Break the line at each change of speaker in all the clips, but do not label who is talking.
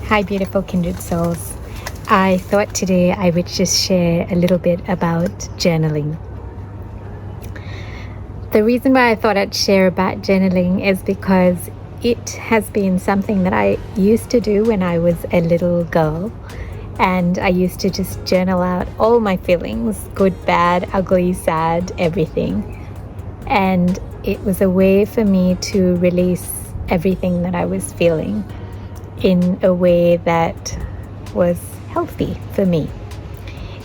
Hi, beautiful kindred souls. I thought today I would just share a little bit about journaling. The reason why I thought I'd share about journaling is because it has been something that I used to do when I was a little girl. And I used to just journal out all my feelings, good, bad, ugly, sad, everything. And it was a way for me to release everything that I was feeling in a way that was healthy for me.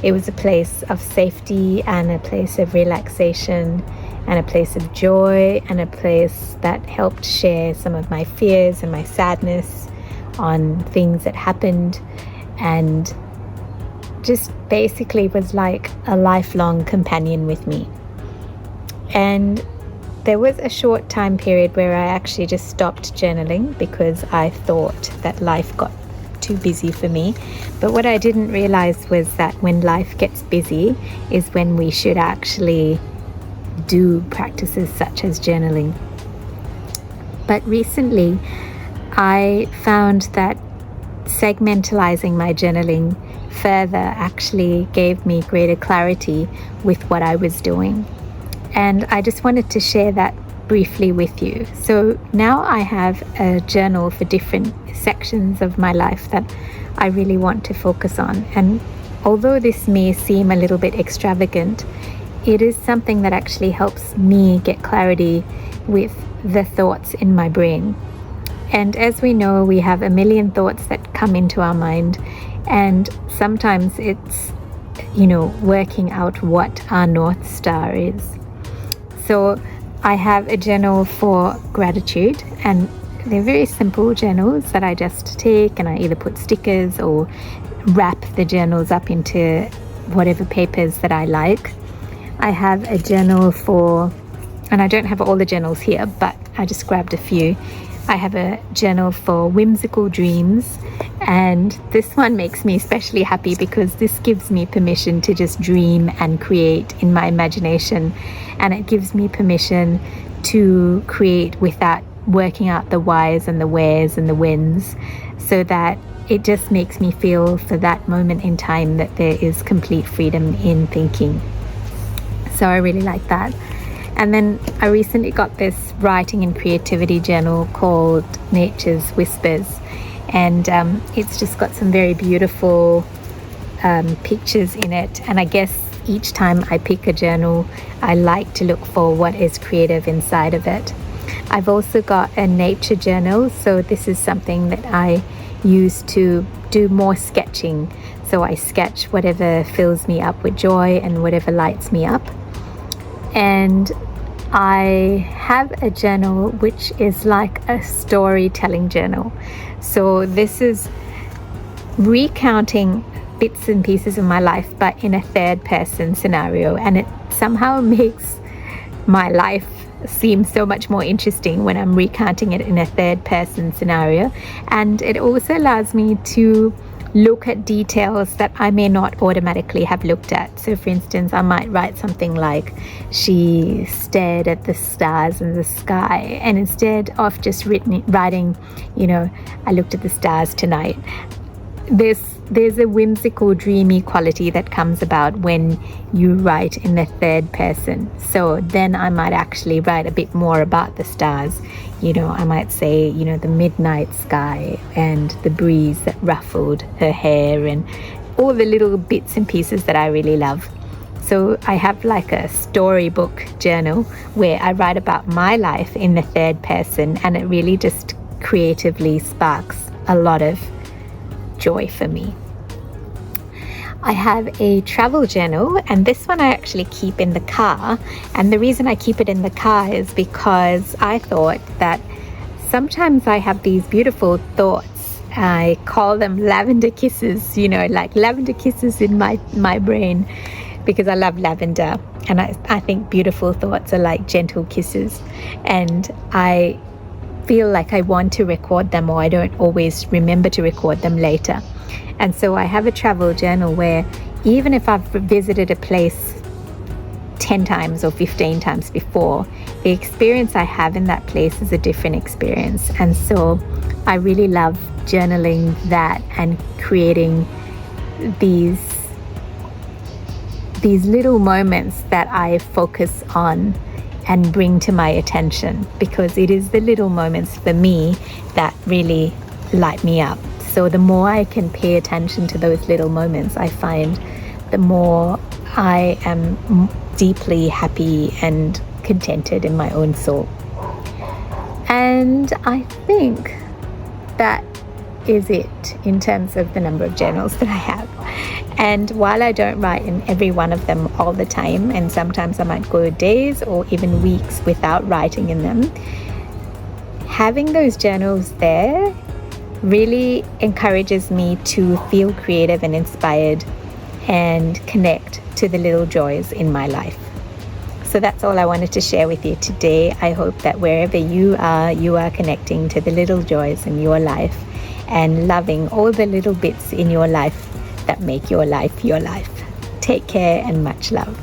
It was a place of safety and a place of relaxation and a place of joy and a place that helped share some of my fears and my sadness on things that happened, and just basically was like a lifelong companion with me. And there was a short time period where I actually just stopped journaling because I thought that life got too busy for me. But what I didn't realize was that when life gets busy is when we should actually do practices such as journaling. But recently I found that segmentalizing my journaling further actually gave me greater clarity with what I was doing. And I just wanted to share that briefly with you. So now I have a journal for different sections of my life that I really want to focus on. And although this may seem a little bit extravagant, it is something that actually helps me get clarity with the thoughts in my brain. And as we know, we have a million thoughts that come into our mind, and sometimes it's, working out what our North Star is. So I have a journal for gratitude, and they're very simple journals that I just take and I either put stickers or wrap the journals up into whatever papers that I like. I have a journal and I don't have all the journals here, but I just grabbed a few. I have a journal for whimsical dreams, and this one makes me especially happy because this gives me permission to just dream and create in my imagination, and it gives me permission to create without working out the whys and the wheres and the whens, so that it just makes me feel for that moment in time that there is complete freedom in thinking. So I really like that. And then I recently got this writing and creativity journal called Nature's Whispers, and it's just got some very beautiful pictures in it. And I guess each time I pick a journal, I like to look for what is creative inside of it. I've also got a nature journal, so this is something that I use to do more sketching. So I sketch whatever fills me up with joy and whatever lights me up. And I have a journal which is like a storytelling journal. So this is recounting bits and pieces of my life, but in a third person scenario, and it somehow makes my life seem so much more interesting when I'm recounting it in a third person scenario. And it also allows me to look at details that I may not automatically have looked at. So for instance, I might write something like, she stared at the stars in the sky, and instead of just writing, I looked at the stars tonight, there's a whimsical, dreamy quality that comes about when you write in the third person. So then I might actually write a bit more about the stars. I might say, the midnight sky and the breeze that ruffled her hair and all the little bits and pieces that I really love. So I have like a storybook journal where I write about my life in the third person, and it really just creatively sparks a lot of joy for me. I have a travel journal, and this one I actually keep in the car. And the reason I keep it in the car is because I thought that sometimes I have these beautiful thoughts. I call them lavender kisses, like lavender kisses in my brain, because I love lavender, and I think beautiful thoughts are like gentle kisses. And I feel like I want to record them, or I don't always remember to record them later. And so I have a travel journal where even if I've visited a place 10 times or 15 times before, the experience I have in that place is a different experience. And so I really love journaling that and creating these little moments that I focus on and bring to my attention, because it is the little moments for me that really light me up. So the more I can pay attention to those little moments, I find the more I am deeply happy and contented in my own soul. And I think that is it in terms of the number of journals that I have. And while I don't write in every one of them all the time, and sometimes I might go days or even weeks without writing in them, having those journals there really encourages me to feel creative and inspired and connect to the little joys in my life. So that's all I wanted to share with you today. I hope that wherever you are connecting to the little joys in your life and loving all the little bits in your life that make your life your life. Take care and much love.